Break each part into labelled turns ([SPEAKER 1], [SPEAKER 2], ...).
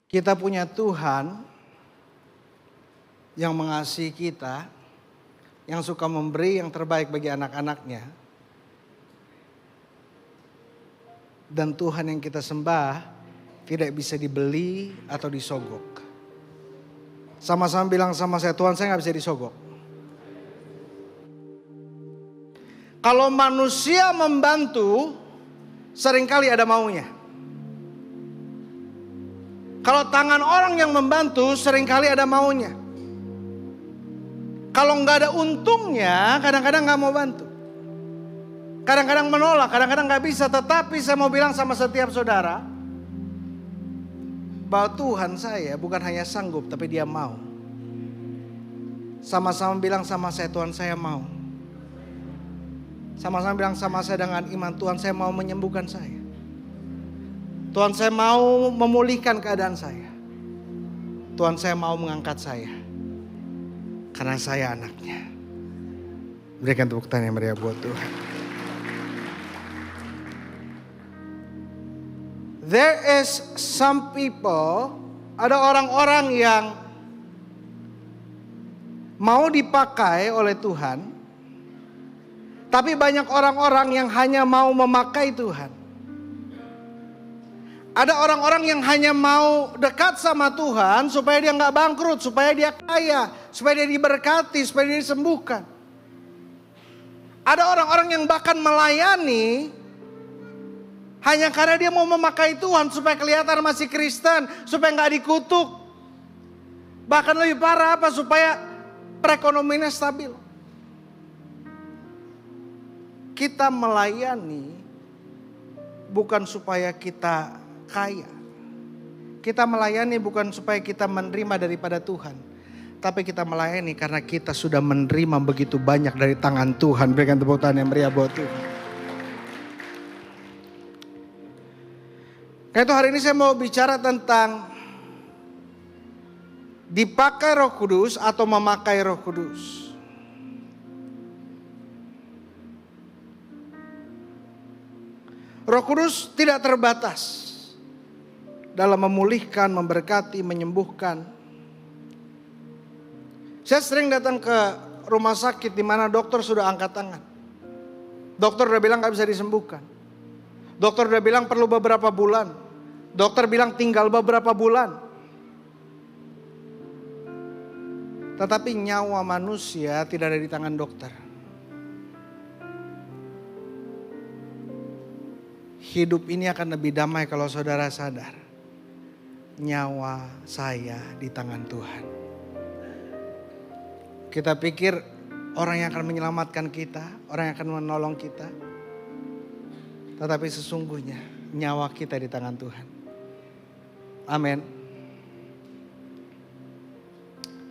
[SPEAKER 1] Kita punya Tuhan yang mengasihi kita, yang suka memberi yang terbaik bagi anak-anaknya. Dan Tuhan yang kita sembah tidak bisa dibeli atau disogok. Sama-sama bilang sama saya, Tuhan saya gak bisa disogok. Kalau manusia membantu, seringkali ada maunya. Kalau tangan orang yang membantu, seringkali ada maunya. Kalau gak ada untungnya, kadang-kadang gak mau bantu. Kadang-kadang menolak, kadang-kadang gak bisa. Tetapi saya mau bilang sama setiap saudara, bahwa Tuhan saya bukan hanya sanggup, tapi Dia mau. Sama-sama bilang sama saya, Tuhan saya mau. Sama-sama bilang sama saya dengan iman, Tuhan saya mau menyembuhkan saya. Tuhan saya mau memulihkan keadaan saya. Tuhan saya mau mengangkat saya. Karena saya anaknya. Berikan tepuk tangan yang meriah buat Tuhan. There is some people, ada orang-orang yang mau dipakai oleh Tuhan. Tapi banyak orang-orang yang hanya mau memakai Tuhan. Ada orang-orang yang hanya mau dekat sama Tuhan supaya dia gak bangkrut, supaya dia kaya, supaya dia diberkati, supaya dia disembuhkan. Ada orang-orang yang bahkan melayani hanya karena dia mau memakai Tuhan supaya kelihatan masih Kristen, supaya gak dikutuk. Bahkan lebih parah apa? Supaya perekonomiannya stabil. Kita melayani bukan supaya kita kaya. Kita melayani bukan supaya kita menerima daripada Tuhan. Tapi kita melayani karena kita sudah menerima begitu banyak dari tangan Tuhan. Berikan tepuk tangan yang meriah buat Tuhan. Karena itu hari ini saya mau bicara tentang dipakai Roh Kudus atau memakai Roh Kudus. Roh Kudus tidak terbatas dalam memulihkan, memberkati, menyembuhkan. Saya sering datang ke rumah sakit di mana dokter sudah angkat tangan. Dokter udah bilang gak bisa disembuhkan. Dokter udah bilang perlu beberapa bulan. Dokter bilang tinggal beberapa bulan. Tetapi nyawa manusia tidak ada di tangan dokter. Hidup ini akan lebih damai kalau saudara sadar. Nyawa saya di tangan Tuhan. Kita pikir orang yang akan menyelamatkan kita, orang yang akan menolong kita. Tetapi sesungguhnya nyawa kita di tangan Tuhan. Amin.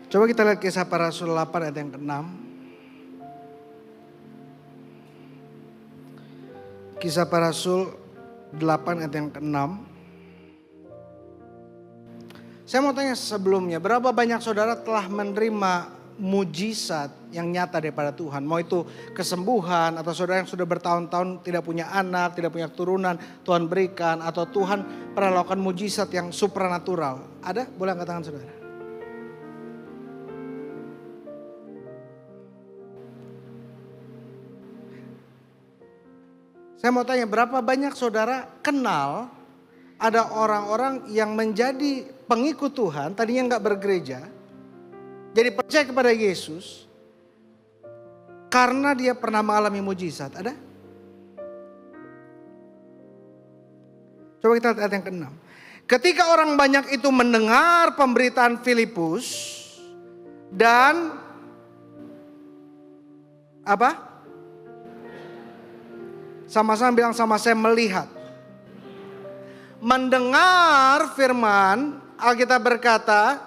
[SPEAKER 1] Coba kita lihat Kisah Para Rasul 8 ayat yang ke-6. Kisah Para Rasul 8 ayat yang ke-6. Saya mau tanya sebelumnya, berapa banyak saudara telah menerima mujizat yang nyata daripada Tuhan? Mau itu kesembuhan, atau saudara yang sudah bertahun-tahun tidak punya anak, tidak punya keturunan, Tuhan berikan. Atau Tuhan pernah lakukan mujizat yang supranatural. Ada? Boleh angkat tangan saudara? Saya mau tanya, berapa banyak saudara kenal ada orang-orang yang menjadi pengikut Tuhan, tadinya gak bergereja, jadi percaya kepada Yesus karena dia pernah mengalami mujizat. Ada? Coba kita lihat yang ke-6. Ketika orang banyak itu mendengar pemberitaan Filipus dan apa? Sama-sama bilang sama saya, melihat. Mendengar firman, Alkitab berkata,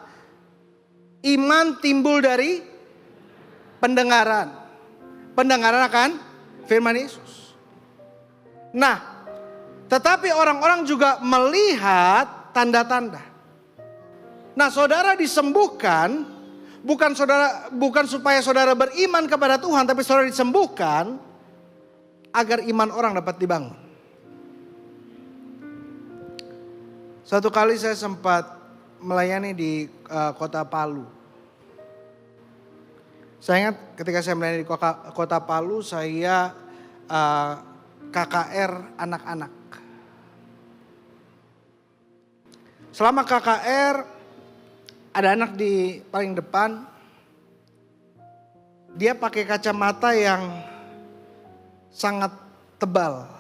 [SPEAKER 1] iman timbul dari pendengaran. Pendengaran akan firman Yesus. Nah, tetapi orang-orang juga melihat tanda-tanda. Nah, saudara disembuhkan bukan supaya saudara beriman kepada Tuhan, tapi saudara disembuhkan agar iman orang dapat dibangun. Satu kali saya sempat melayani di kota Palu. Saya ingat ketika saya melayani di kota Palu, saya KKR anak-anak. Selama KKR ada anak di paling depan, dia pakai kacamata yang sangat tebal.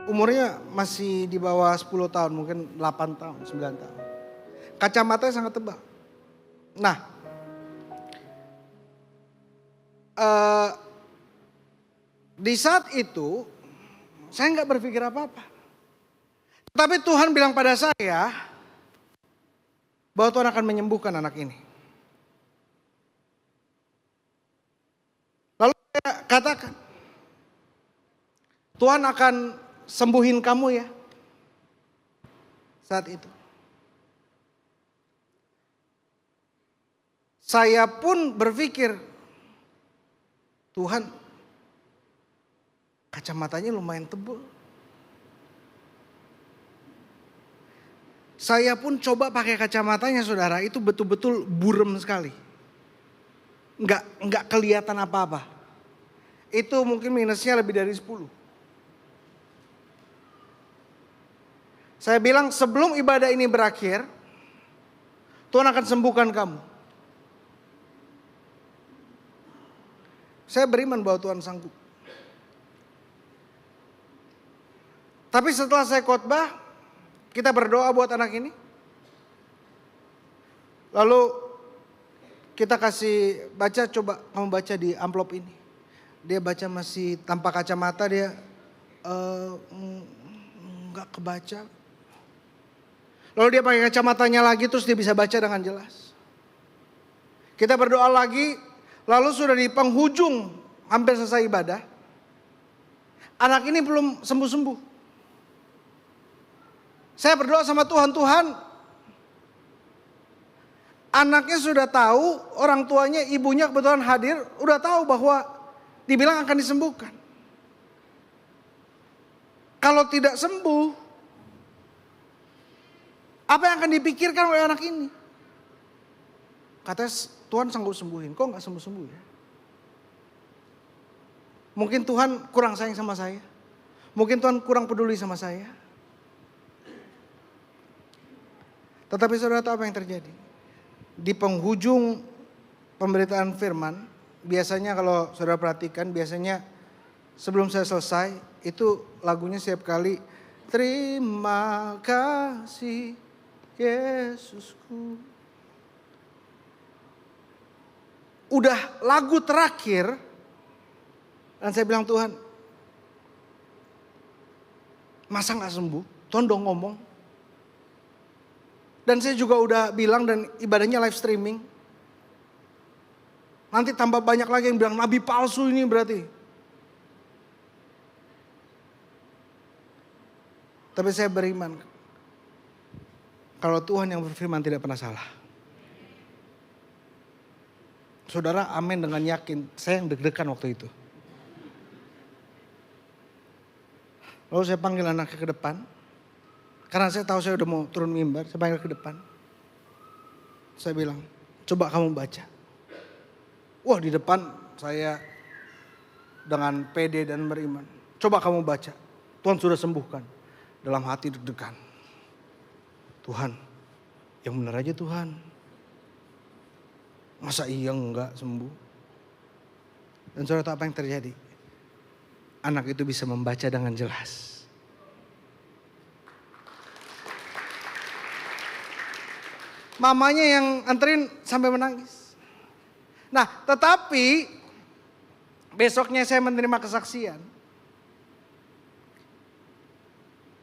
[SPEAKER 1] Umurnya masih di bawah 10 tahun, mungkin 8 tahun, 9 tahun. Kacamatanya sangat tebal. Nah, di saat itu saya nggak berpikir apa-apa. Tapi Tuhan bilang pada saya bahwa Tuhan akan menyembuhkan anak ini. Lalu saya katakan, Tuhan akan sembuhin kamu ya. Saat itu. Saya pun berpikir, Tuhan, kacamatanya lumayan tebal. Saya pun coba pakai kacamatanya saudara, itu betul-betul burem sekali. Enggak kelihatan apa-apa. Itu mungkin minusnya lebih dari 10. Saya bilang sebelum ibadah ini berakhir, Tuhan akan sembuhkan kamu. Saya beriman bahwa Tuhan sanggup. Tapi setelah saya khotbah, kita berdoa buat anak ini. Lalu kita kasih baca, coba kamu baca di amplop ini. Dia baca masih tanpa kacamata, dia nggak kebaca. Lalu dia pakai kacamatanya lagi, terus dia bisa baca dengan jelas. Kita berdoa lagi, lalu sudah di penghujung hampir selesai ibadah. Anak ini belum sembuh-sembuh. Saya berdoa sama Tuhan, anaknya sudah tahu, orang tuanya, ibunya kebetulan hadir, udah tahu bahwa dibilang akan disembuhkan. Kalau tidak sembuh, apa yang akan dipikirkan oleh anak ini? Katanya Tuhan sanggup sembuhin, kok gak sembuh-sembuh ya? Mungkin Tuhan kurang sayang sama saya. Mungkin Tuhan kurang peduli sama saya. Tetapi saudara tahu apa yang terjadi? Di penghujung pemberitaan firman, biasanya kalau saudara perhatikan, biasanya sebelum saya selesai, itu lagunya setiap kali, terima kasih Yesusku. Udah lagu terakhir, dan saya bilang Tuhan, masa gak sembuh? Tuhan dong ngomong. Dan saya juga udah bilang dan ibadahnya live streaming. Nanti tambah banyak lagi yang bilang nabi palsu ini berarti. Tapi saya beriman. Kalau Tuhan yang berfirman tidak pernah salah. Saudara amin dengan yakin. Saya yang deg-degan waktu itu. Lalu saya panggil anaknya ke depan. Karena saya tahu saya udah mau turun mimbar, saya panggil ke depan. Saya bilang, coba kamu baca. Wah, di depan saya dengan pede dan beriman. Coba kamu baca. Tuhan sudah sembuhkan. Dalam hati deg-degan. Tuhan, yang benar aja Tuhan. Masa iya enggak sembuh? Dan saudara tahu apa yang terjadi? Anak itu bisa membaca dengan jelas. Mamanya yang anterin sampai menangis. Nah, tetapi besoknya saya menerima kesaksian.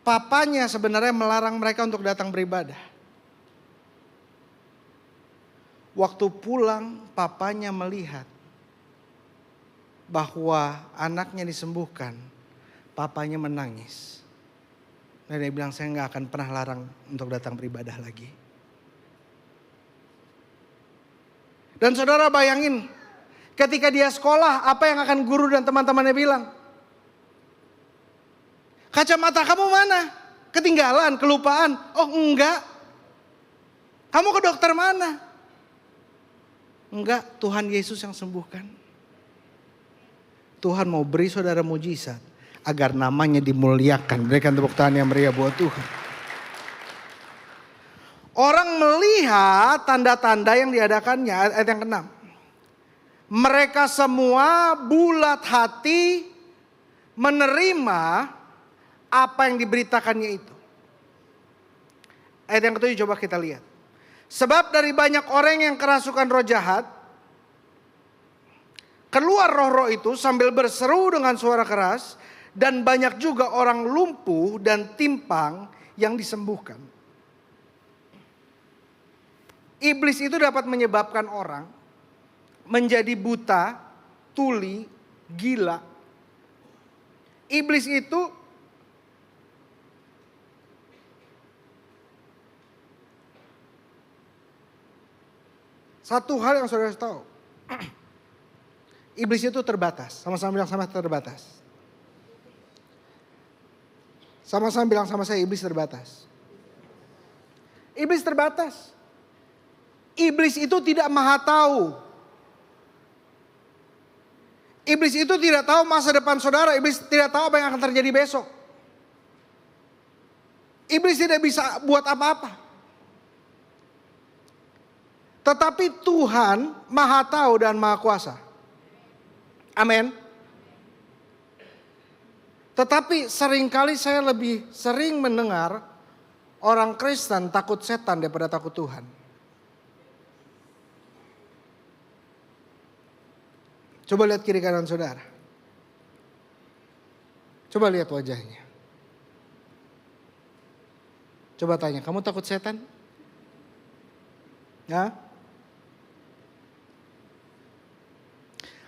[SPEAKER 1] Papanya sebenarnya melarang mereka untuk datang beribadah. Waktu pulang, papanya melihat bahwa anaknya disembuhkan. Papanya menangis. Dan dia bilang, saya gak akan pernah larang untuk datang beribadah lagi. Dan saudara bayangin, ketika dia sekolah, apa yang akan guru dan teman-temannya bilang? Kacamata kamu mana? Ketinggalan, kelupaan? Oh enggak, Kamu ke dokter mana? Enggak, Tuhan Yesus yang sembuhkan. Tuhan mau beri saudara mujizat agar namanya dimuliakan. Berikan tepuk tangan yang meriah buat Tuhan. Orang melihat tanda-tanda yang diadakannya, ayat yang ke-6. Mereka semua bulat hati menerima apa yang diberitakannya itu. Ayat yang ke-7 coba kita lihat. Sebab dari banyak orang yang kerasukan roh jahat, keluar roh-roh itu sambil berseru dengan suara keras, dan banyak juga orang lumpuh dan timpang yang disembuhkan. Iblis itu dapat menyebabkan orang menjadi buta, tuli, gila. Iblis itu satu hal yang saudara harus tahu. Iblis itu terbatas. Sama-sama bilang sama terbatas. Sama-sama bilang sama saya, iblis terbatas. Iblis terbatas. Iblis itu tidak maha tahu. Iblis itu tidak tahu masa depan saudara. Iblis tidak tahu apa yang akan terjadi besok. Iblis tidak bisa buat apa-apa. Tetapi Tuhan maha tahu dan maha kuasa. Amin. Tetapi seringkali saya lebih sering mendengar orang Kristen takut setan daripada takut Tuhan. Coba lihat kiri kanan saudara. Coba lihat wajahnya. Coba tanya, kamu takut setan? Ya?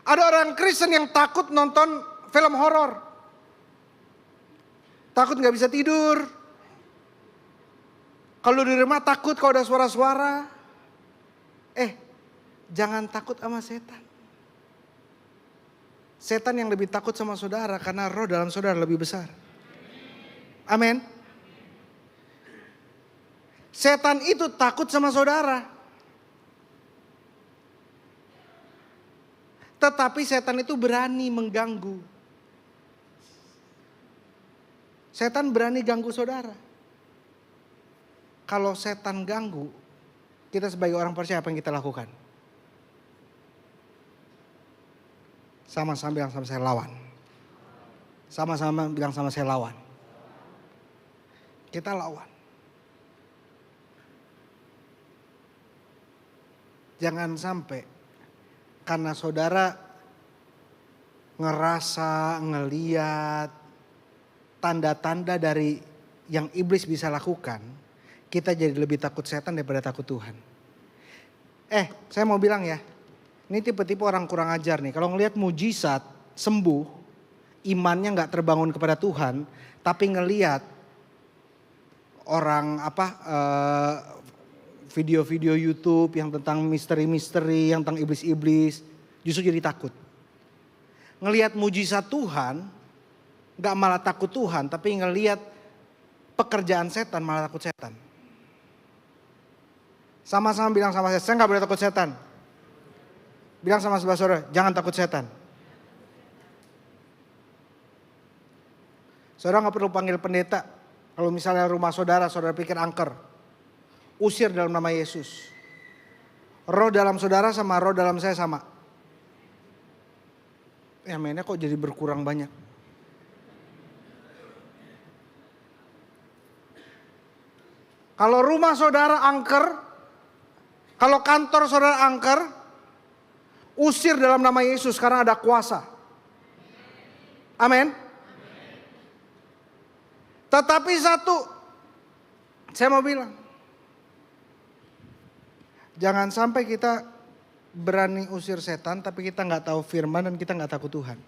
[SPEAKER 1] Ada orang Kristen yang takut nonton film horor. Takut gak bisa tidur. Kalau di rumah takut kalau ada suara-suara. Jangan takut sama setan. Setan yang lebih takut sama saudara karena roh dalam saudara lebih besar. Amin. Setan itu takut sama saudara. Tetapi setan itu berani mengganggu. Setan berani ganggu saudara. Kalau setan ganggu, kita sebagai orang percaya apa yang kita lakukan? Sama-sama bilang sama saya lawan. Sama-sama bilang sama saya lawan. Kita lawan. Jangan sampai karena saudara ngerasa, ngeliat tanda-tanda dari yang iblis bisa lakukan, kita jadi lebih takut setan daripada takut Tuhan. Saya mau bilang ya, ini tipe-tipe orang kurang ajar nih. Kalau ngelihat mujizat, sembuh, imannya gak terbangun kepada Tuhan, tapi ngelihat orang video-video YouTube yang tentang misteri-misteri, yang tentang iblis-iblis, justru jadi takut. Ngelihat mujizat Tuhan, gak malah takut Tuhan, tapi ngelihat pekerjaan setan malah takut setan. Sama-sama bilang sama saya gak boleh takut setan. Bilang sama sebelah saudara, jangan takut setan. Saudara gak perlu panggil pendeta. Kalau misalnya rumah saudara, saudara pikir angker. Usir dalam nama Yesus. Roh dalam saudara sama roh dalam saya sama. Mainnya kok jadi berkurang banyak. Kalau rumah saudara angker, kalau kantor saudara angker, usir dalam nama Yesus karena ada kuasa. Amin. Tetapi satu, saya mau bilang, jangan sampai kita berani usir setan tapi kita gak tahu firman dan kita gak takut Tuhan.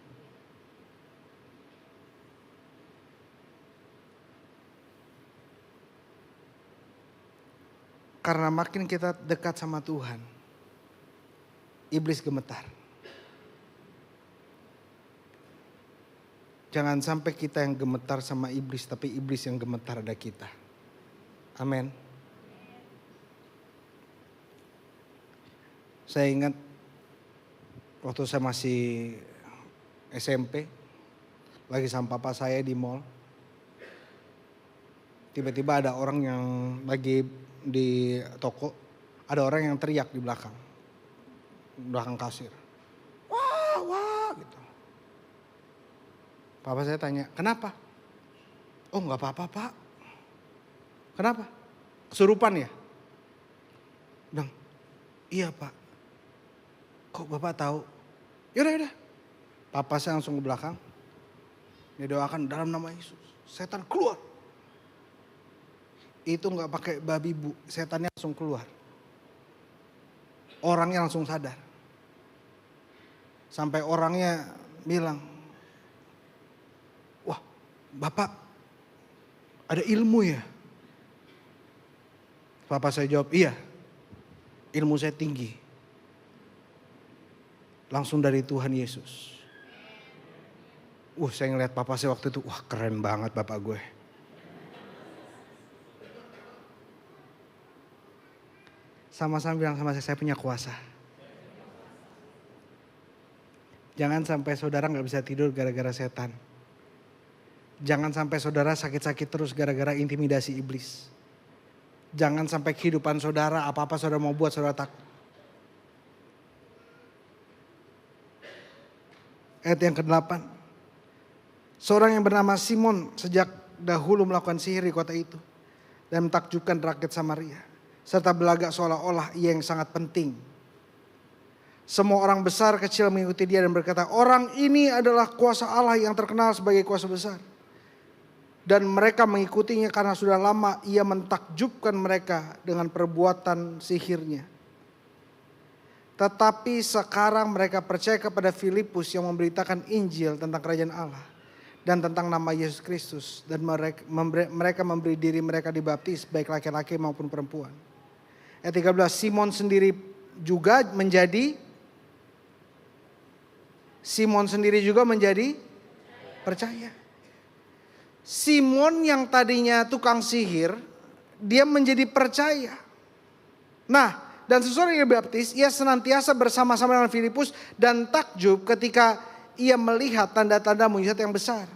[SPEAKER 1] Karena makin kita dekat sama Tuhan, iblis gemetar. Jangan sampai kita yang gemetar sama iblis, tapi iblis yang gemetar ada kita. Amin. Saya ingat waktu saya masih SMP, lagi sama papa saya di mall. Tiba-tiba ada orang yang lagi di toko, ada orang yang teriak di belakang kasir. Wah, wah gitu. Papa saya tanya, kenapa? Oh nggak apa-apa pak. Kenapa? Kesurupan ya? Bilang, iya pak. Kok bapak tahu? Yaudah. Papa saya langsung ke belakang. Dia doakan dalam nama Yesus. Setan keluar. Itu nggak pakai babi bu, setannya langsung keluar. Orangnya langsung sadar. Sampai orangnya bilang, wah bapak ada ilmu ya? Papa saya jawab, iya ilmu saya tinggi. Langsung dari Tuhan Yesus. Saya ngeliat papa saya waktu itu, wah keren banget bapak gue. Sama-sama bilang sama saya punya kuasa. Jangan sampai saudara gak bisa tidur gara-gara setan. Jangan sampai saudara sakit-sakit terus gara-gara intimidasi iblis. Jangan sampai kehidupan saudara, apa-apa saudara mau buat saudara takut. Ayat yang ke-8. Seorang yang bernama Simon sejak dahulu melakukan sihir di kota itu. Dan mentakjubkan rakyat Samaria. Serta belagak seolah-olah ia yang sangat penting. Semua orang besar kecil mengikuti dia dan berkata, orang ini adalah kuasa Allah yang terkenal sebagai kuasa besar. Dan mereka mengikutinya karena sudah lama ia mentakjubkan mereka dengan perbuatan sihirnya. Tetapi sekarang mereka percaya kepada Filipus yang memberitakan Injil tentang kerajaan Allah. Dan tentang nama Yesus Kristus. Dan mereka memberi diri mereka dibaptis baik laki-laki maupun perempuan. Ayat 13, Simon sendiri juga menjadi percaya. Simon yang tadinya tukang sihir, dia menjadi percaya. Nah, dan sesudah ia dibaptis, ia senantiasa bersama-sama dengan Filipus dan takjub ketika ia melihat tanda-tanda mujizat yang besar.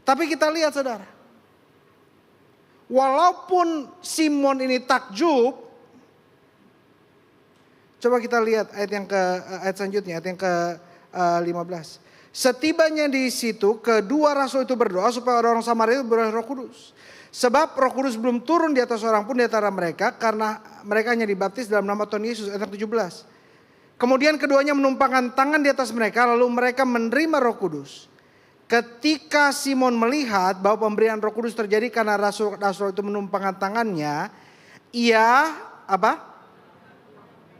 [SPEAKER 1] Tapi kita lihat saudara, walaupun Simon ini takjub, coba kita lihat ayat selanjutnya, ayat yang ke-15. Setibanya di situ, kedua rasul itu berdoa supaya orang-orang Samaria itu beroleh Roh Kudus. Sebab Roh Kudus belum turun di atas seorang pun di antara mereka, karena mereka hanya dibaptis dalam nama Tuhan Yesus. Ayat 17. Kemudian keduanya menumpangkan tangan di atas mereka, lalu mereka menerima Roh Kudus. Ketika Simon melihat bahwa pemberian Roh Kudus terjadi karena rasul-rasul itu menumpangkan tangannya, ia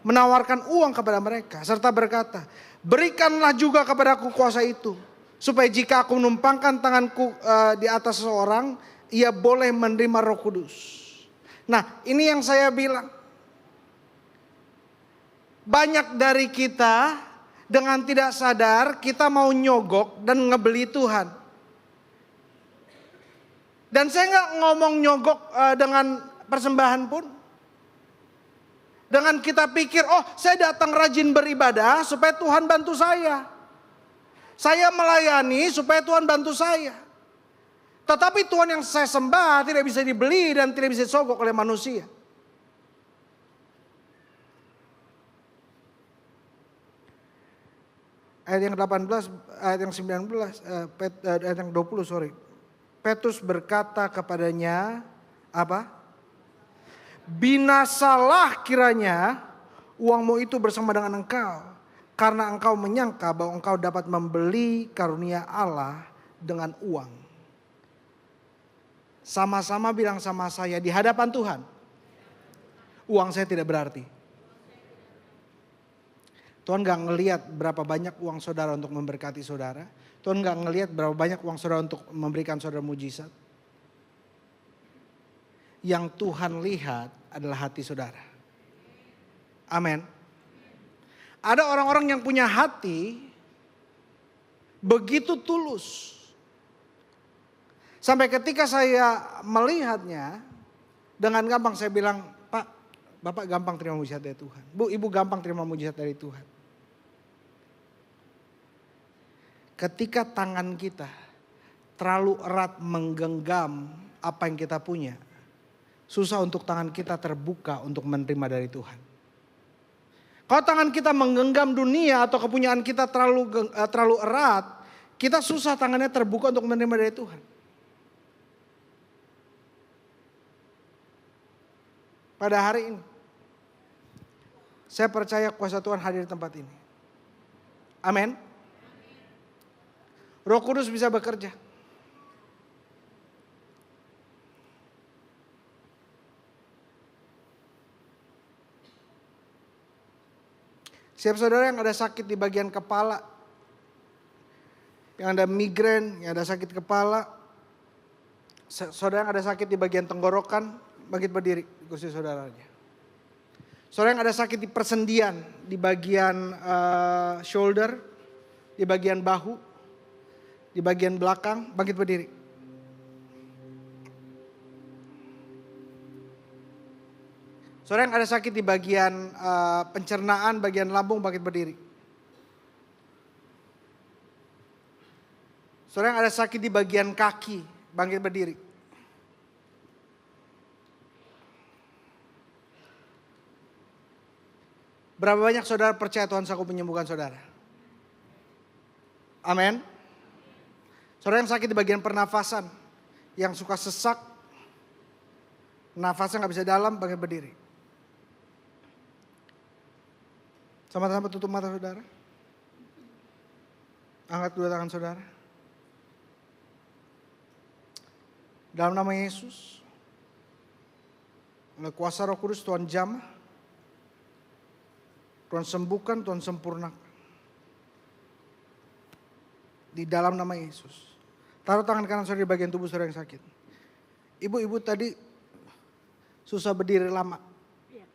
[SPEAKER 1] menawarkan uang kepada mereka serta berkata, berikanlah juga kepadaku kuasa itu, supaya jika aku menumpangkan tanganku di atas seseorang, ia boleh menerima Roh Kudus. Nah, ini yang saya bilang. Banyak dari kita dengan tidak sadar kita mau nyogok dan ngebeli Tuhan. Dan saya nggak ngomong nyogok dengan persembahan pun. Dengan kita pikir, oh saya datang rajin beribadah supaya Tuhan bantu saya. Saya melayani supaya Tuhan bantu saya. Tetapi Tuhan yang saya sembah tidak bisa dibeli dan tidak bisa disogok oleh manusia. Ayat yang 18, ayat yang 19, ayat yang 20 sorry. Petrus berkata kepadanya, apa? Binasalah kiranya uangmu itu bersama dengan engkau. Karena engkau menyangka bahwa engkau dapat membeli karunia Allah dengan uang. Sama-sama bilang sama saya di hadapan Tuhan. Uang saya tidak berarti. Tuhan gak ngelihat berapa banyak uang saudara untuk memberkati saudara. Tuhan gak ngelihat berapa banyak uang saudara untuk memberikan saudara mujizat. Yang Tuhan lihat adalah hati saudara. Amin. Ada orang-orang yang punya hati begitu tulus. Sampai ketika saya melihatnya, dengan gampang saya bilang, Pak, Bapak gampang terima mujizat dari Tuhan. Bu, ibu gampang terima mujizat dari Tuhan. Ketika tangan kita terlalu erat menggenggam apa yang kita punya, susah untuk tangan kita terbuka untuk menerima dari Tuhan. Kalau tangan kita menggenggam dunia atau kepunyaan kita terlalu erat, kita susah tangannya terbuka untuk menerima dari Tuhan. Pada hari ini, saya percaya kuasa Tuhan hadir di tempat ini. Amin. Roh Kudus bisa bekerja. Siap saudara yang ada sakit di bagian kepala, yang ada migrain, yang ada sakit kepala, saudara yang ada sakit di bagian tenggorokan, bangkit berdiri di kursi saudaranya. Saudara yang ada sakit di persendian, di bagian shoulder, di bagian bahu, di bagian belakang, bangkit berdiri. Saudara yang ada sakit di bagian pencernaan, bagian lambung, bangkit berdiri. Saudara yang ada sakit di bagian kaki, bangkit berdiri. Berapa banyak saudara percaya Tuhan sanggup menyembuhkan saudara? Amin. Saudara yang sakit di bagian pernafasan, yang suka sesak, nafasnya gak bisa dalam, bangkit berdiri. Sama-sama tutup mata saudara. Angkat dua tangan saudara. Dalam nama Yesus, oleh kuasa Roh Kudus Tuhan jamah, Tuhan sembuhkan, Tuhan sempurnakan. Di dalam nama Yesus. Taruh tangan kanan saudara di bagian tubuh saudara yang sakit. Ibu-ibu tadi susah berdiri lama. Iya.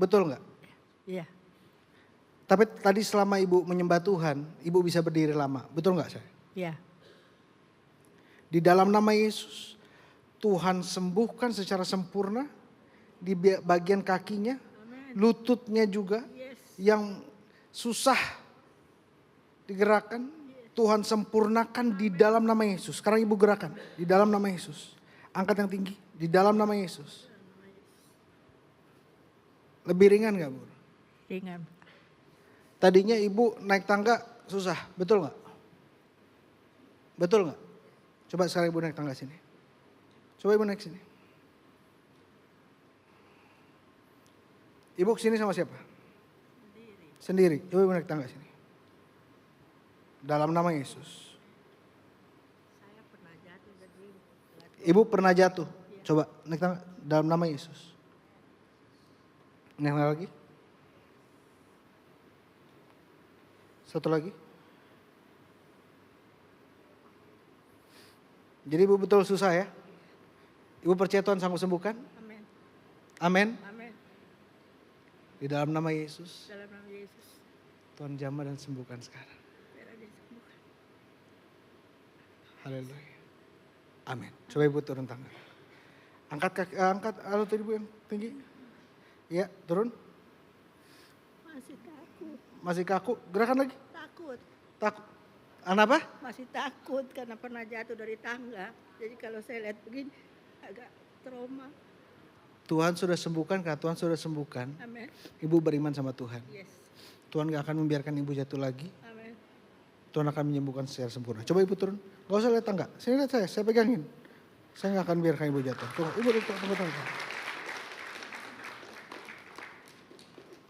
[SPEAKER 1] Betul nggak?
[SPEAKER 2] Iya.
[SPEAKER 1] Tapi tadi selama ibu menyembah Tuhan, ibu bisa berdiri lama. Betul nggak saya?
[SPEAKER 2] Iya.
[SPEAKER 1] Di dalam nama Yesus, Tuhan sembuhkan secara sempurna di bagian kakinya,
[SPEAKER 2] Amen.
[SPEAKER 1] lututnya juga,
[SPEAKER 2] Yes.
[SPEAKER 1] yang susah digerakkan. Tuhan sempurnakan di dalam nama Yesus. Sekarang ibu gerakan di dalam nama Yesus. Angkat yang tinggi di dalam nama Yesus. Lebih ringan gak, Bu?
[SPEAKER 2] Ringan.
[SPEAKER 1] Tadinya ibu naik tangga susah, betul gak? Betul gak? Coba sekarang ibu naik tangga sini. Coba ibu naik sini. Ibu kesini sama siapa? Sendiri. Coba ibu naik tangga sini. Dalam nama Yesus.
[SPEAKER 2] Saya pernah jatuh dari
[SPEAKER 1] Ibu pernah jatuh. Coba naik tangga dalam nama Yesus. Naik lagi. Satu lagi. Jadi ibu betul susah ya. Ibu percaya Tuhan sanggup sembuhkan?
[SPEAKER 2] Amin.
[SPEAKER 1] Amin.
[SPEAKER 2] Amin.
[SPEAKER 1] Di dalam nama Yesus.
[SPEAKER 2] Dalam nama Yesus.
[SPEAKER 1] Tuhan jamah dan sembuhkan sekarang.
[SPEAKER 2] Biar disembuhkan.
[SPEAKER 1] Haleluya. Amin. Coba ibu turun tangan. Angkat kaki, angkat alat ibu yang tinggi. Ya, turun.
[SPEAKER 2] Masih takut.
[SPEAKER 1] Masih kaku. Gerakan lagi.
[SPEAKER 2] Takut.
[SPEAKER 1] Takut. Apa?
[SPEAKER 2] Masih takut karena pernah jatuh dari tangga. Jadi kalau saya lihat begini agak trauma.
[SPEAKER 1] Tuhan sudah sembuhkan, karena Tuhan sudah sembuhkan.
[SPEAKER 2] Amin.
[SPEAKER 1] Ibu beriman sama Tuhan.
[SPEAKER 2] Yes.
[SPEAKER 1] Tuhan gak akan membiarkan ibu jatuh lagi.
[SPEAKER 2] Amin.
[SPEAKER 1] Tuhan akan menyembuhkan secara sempurna. Coba ibu turun. Gak usah lihat tangga. Sini lihat saya pegangin. Saya gak akan biarkan ibu jatuh. Tunggu, ibu tunggu.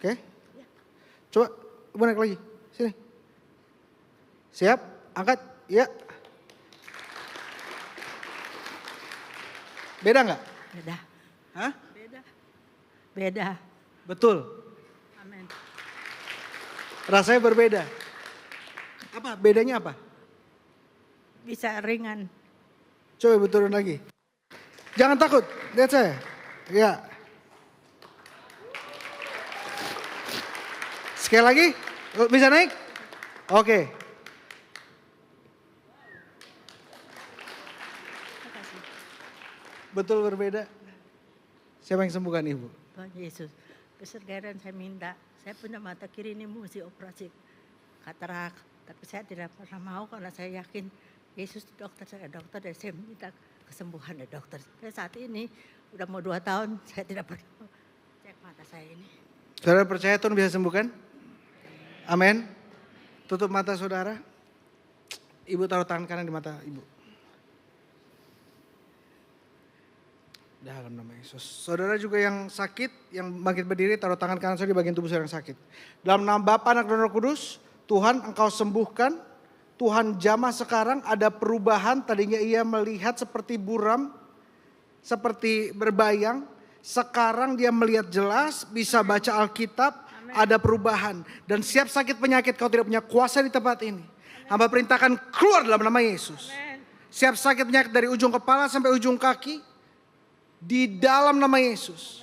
[SPEAKER 1] Oke? Coba ibu naik lagi. Sini. Siap? Angkat. Iya. Beda gak?
[SPEAKER 2] Beda.
[SPEAKER 1] Hah?
[SPEAKER 2] Beda. Beda.
[SPEAKER 1] Betul.
[SPEAKER 2] Amin.
[SPEAKER 1] Rasanya berbeda. Apa? Bedanya apa?
[SPEAKER 2] Bisa ringan.
[SPEAKER 1] Coba ibu turun lagi. Jangan takut. Lihat saya. Ya. Sekali lagi. Bisa naik? Oke.
[SPEAKER 2] Makasih.
[SPEAKER 1] Betul berbeda. Siapa yang sembuhkan ibu?
[SPEAKER 2] Tuhan Yesus. Kesegaran saya minta. Saya punya mata kiri ini mesti operasi katarak. Tapi saya tidak pernah mau karena saya yakin Yesus dokter saya. Dokter dan saya minta kesembuhan dari dokter. Saya saat ini udah mau 2 tahun saya tidak pernah cek mata saya ini.
[SPEAKER 1] Saudara percaya Tuhan bisa sembuhkan? Amin. Tutup mata saudara. Ibu taruh tangan kanan di mata ibu. Dalam nama Yesus. Saudara juga yang sakit, yang bangkit berdiri, taruh tangan kanan saudara di bagian tubuh saudara yang sakit. Dalam nama Bapa, Anak dan Roh Kudus, Tuhan engkau sembuhkan. Tuhan jamah sekarang ada perubahan. Tadinya ia melihat seperti buram, seperti berbayang. Sekarang dia melihat jelas, bisa baca Alkitab, ada perubahan. Dan siap sakit penyakit kau tidak punya kuasa di tempat ini. Hamba perintahkan keluar dalam nama Yesus. Siap sakit penyakit dari ujung kepala sampai ujung kaki. Di dalam nama Yesus.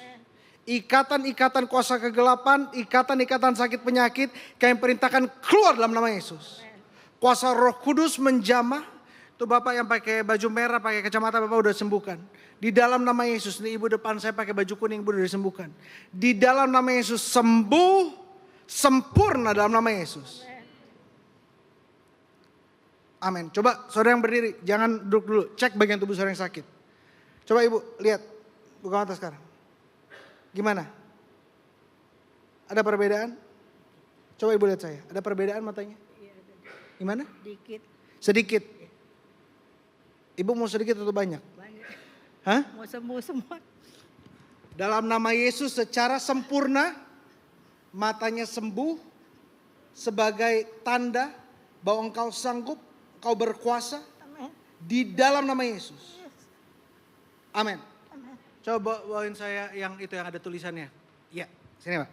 [SPEAKER 1] Ikatan-ikatan kuasa kegelapan, ikatan-ikatan sakit penyakit, kami perintahkan keluar dalam nama Yesus. Kuasa Roh Kudus menjamah. Tuh Bapak yang pakai baju merah, pakai kacamata, Bapak udah sembuhkan. Di dalam nama Yesus, nih ibu depan saya pakai baju kuning, ibu udah disembuhkan. Di dalam nama Yesus sembuh, sempurna dalam nama Yesus. Amin. Coba saudara yang berdiri, jangan duduk dulu, cek bagian tubuh saudara yang sakit. Coba ibu lihat, buka mata sekarang. Gimana? Ada perbedaan? Coba ibu lihat saya, ada perbedaan matanya? Gimana?
[SPEAKER 2] Sedikit.
[SPEAKER 1] Sedikit. Ibu mau sedikit atau banyak?
[SPEAKER 2] Banyak.
[SPEAKER 1] Hah?
[SPEAKER 2] Mau sembuh semua.
[SPEAKER 1] Dalam nama Yesus secara sempurna, matanya sembuh sebagai tanda bahwa engkau sanggup, engkau berkuasa
[SPEAKER 2] Amin.
[SPEAKER 1] di dalam nama Yesus.
[SPEAKER 2] Yes.
[SPEAKER 1] Amin.
[SPEAKER 2] Amin.
[SPEAKER 1] Coba bawain saya yang itu yang ada tulisannya. Ya, sini Pak.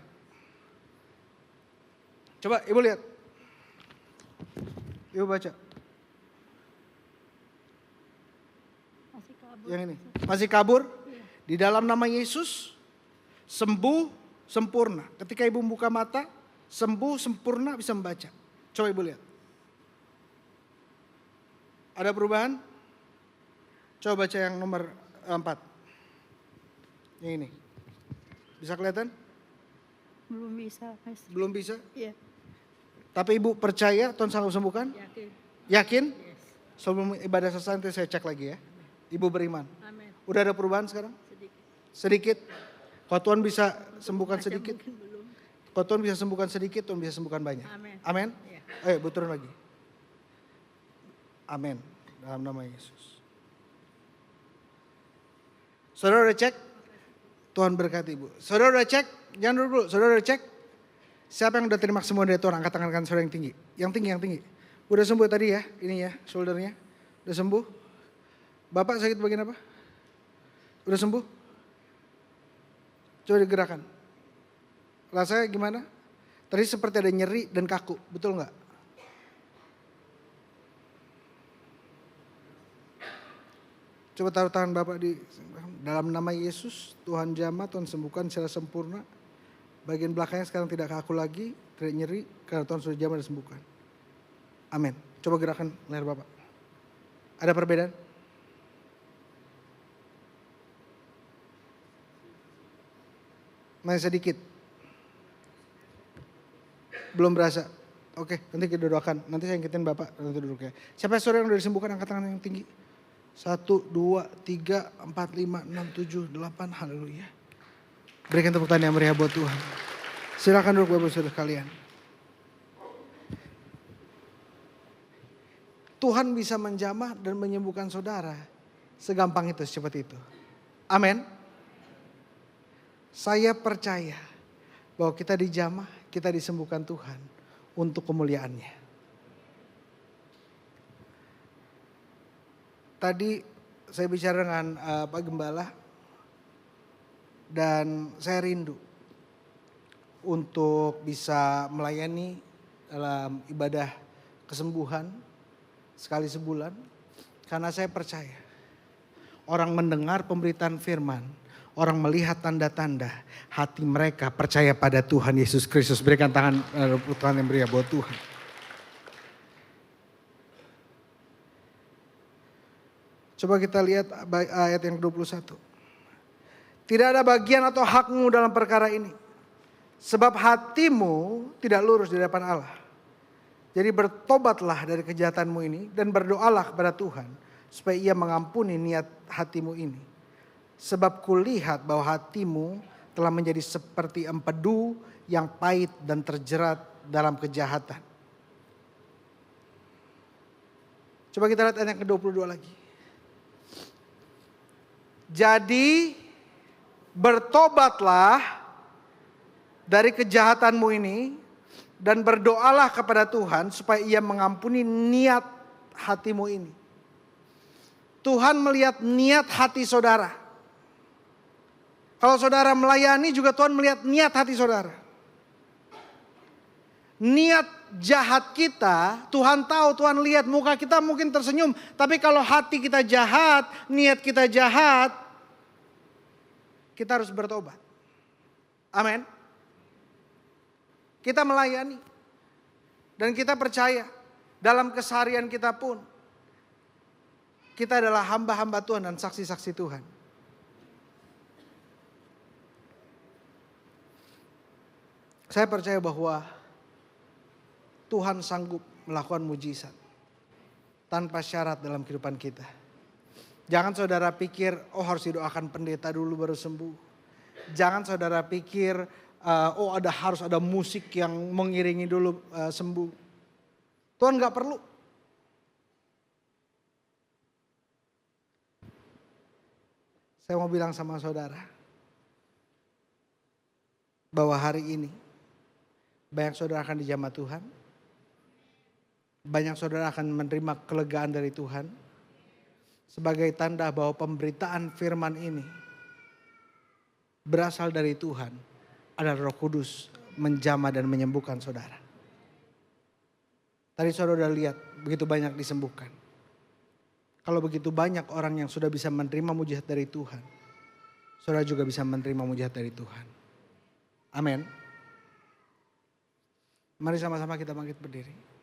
[SPEAKER 1] Coba ibu lihat. Ibu baca.
[SPEAKER 2] Masih kabur.
[SPEAKER 1] Yang ini. Masih kabur?
[SPEAKER 2] Iya.
[SPEAKER 1] Di dalam nama Yesus sembuh sempurna. Ketika ibu buka mata, sembuh sempurna bisa membaca. Coba ibu lihat. Ada perubahan? Coba baca yang nomor 4. Yang ini. Bisa kelihatan?
[SPEAKER 2] Belum bisa, Mas.
[SPEAKER 1] Belum bisa?
[SPEAKER 2] Iya,
[SPEAKER 1] Tapi ibu percaya Tuhan sanggup sembuhkan?
[SPEAKER 2] yakin.
[SPEAKER 1] Yakin?
[SPEAKER 2] Yes.
[SPEAKER 1] Sebelum ibadah selesai nanti saya cek lagi ya. Ibu beriman.
[SPEAKER 2] Amin.
[SPEAKER 1] Udah ada perubahan sekarang?
[SPEAKER 2] Sedikit.
[SPEAKER 1] Sedikit. Kalau Tuhan bisa sembuhkan
[SPEAKER 2] Macam
[SPEAKER 1] sedikit.
[SPEAKER 2] mungkin belum.
[SPEAKER 1] Kalau Tuhan bisa sembuhkan sedikit, Tuhan bisa sembuhkan banyak.
[SPEAKER 2] Amin.
[SPEAKER 1] Amin.
[SPEAKER 2] Iya.
[SPEAKER 1] Ayo ibu turun lagi. Amin. Dalam nama Yesus. Saudara udah cek? Tuhan berkati ibu. Saudara udah cek? Jangan dulu. Saudara udah cek? Siapa yang udah terima kesembuhan dari Tuhan? Angkat tangan kanan saudara yang tinggi. Yang tinggi, yang tinggi. Udah sembuh tadi ya, ini ya, shouldernya. Udah sembuh. Bapak sakit bagian apa? Udah sembuh? Coba digerakkan. Rasanya gimana? Tadi seperti ada nyeri dan kaku, betul nggak? Coba taruh tangan Bapak di dalam nama Yesus, Tuhan jamah, Tuhan sembuhkan secara sempurna. Bagian belakangnya sekarang tidak kaku lagi, tidak nyeri karena Tuhan sudah jamah dan sembuhkan. Amin. Coba gerakan leher Bapak. Ada perbedaan? Masih sedikit. Belum berasa. Oke, nanti kita doakan. Nanti saya ngikutin Bapak, nanti duduk ya. Siapa saudara yang sudah disembuhkan, angkat tangan yang tinggi. 1, 2, 3, 4, 5, 6, 7, 8, haleluya. Berikan tepuk tangan yang meriah buat Tuhan. Silakan duduk Bapak saudara sekalian. Tuhan bisa menjamah dan menyembuhkan saudara. Segampang itu, secepat itu. Amin. Saya percaya bahwa kita dijamah, kita disembuhkan Tuhan untuk kemuliaannya. Tadi saya bicara dengan Pak Gembala dan saya rindu untuk bisa melayani dalam ibadah kesembuhan sekali sebulan. Karena saya percaya orang mendengar pemberitaan firman, orang melihat tanda-tanda, hati mereka percaya pada Tuhan Yesus Kristus. Berikan tangan Tuhan yang beri buat Tuhan. Coba kita lihat ayat yang 21. Tidak ada bagian atau hakmu dalam perkara ini. Sebab hatimu tidak lurus di hadapan Allah. Jadi bertobatlah dari kejahatanmu ini dan berdoalah kepada Tuhan supaya Ia mengampuni niat hatimu ini. Sebab kulihat bahwa hatimu telah menjadi seperti empedu yang pahit dan terjerat dalam kejahatan. Coba kita lihat ayat yang ke-22 lagi. Jadi bertobatlah dari kejahatanmu ini dan berdoalah kepada Tuhan supaya Ia mengampuni niat hatimu ini. Tuhan melihat niat hati saudara. Kalau saudara melayani juga Tuhan melihat niat hati saudara. Niat jahat kita, Tuhan tahu, Tuhan lihat muka kita mungkin tersenyum. Tapi kalau hati kita jahat, niat kita jahat, kita harus bertobat. Amin. Kita melayani. Dan kita percaya dalam keseharian kita pun, kita adalah hamba-hamba Tuhan dan saksi-saksi Tuhan. Saya percaya bahwa Tuhan sanggup melakukan mujizat tanpa syarat dalam kehidupan kita. Jangan saudara pikir, oh harus didoakan pendeta dulu baru sembuh. Jangan saudara pikir, harus ada musik yang mengiringi dulu sembuh. Tuhan gak perlu. Saya mau bilang sama saudara, bahwa hari ini banyak saudara akan dijamah Tuhan. Banyak saudara akan menerima kelegaan dari Tuhan. Sebagai tanda bahwa pemberitaan firman ini berasal dari Tuhan. Adalah Roh Kudus menjamah dan menyembuhkan saudara. Tadi saudara lihat begitu banyak disembuhkan. Kalau begitu banyak orang yang sudah bisa menerima mujizat dari Tuhan, saudara juga bisa menerima mujizat dari Tuhan. Amin. Mari sama-sama kita bangkit berdiri.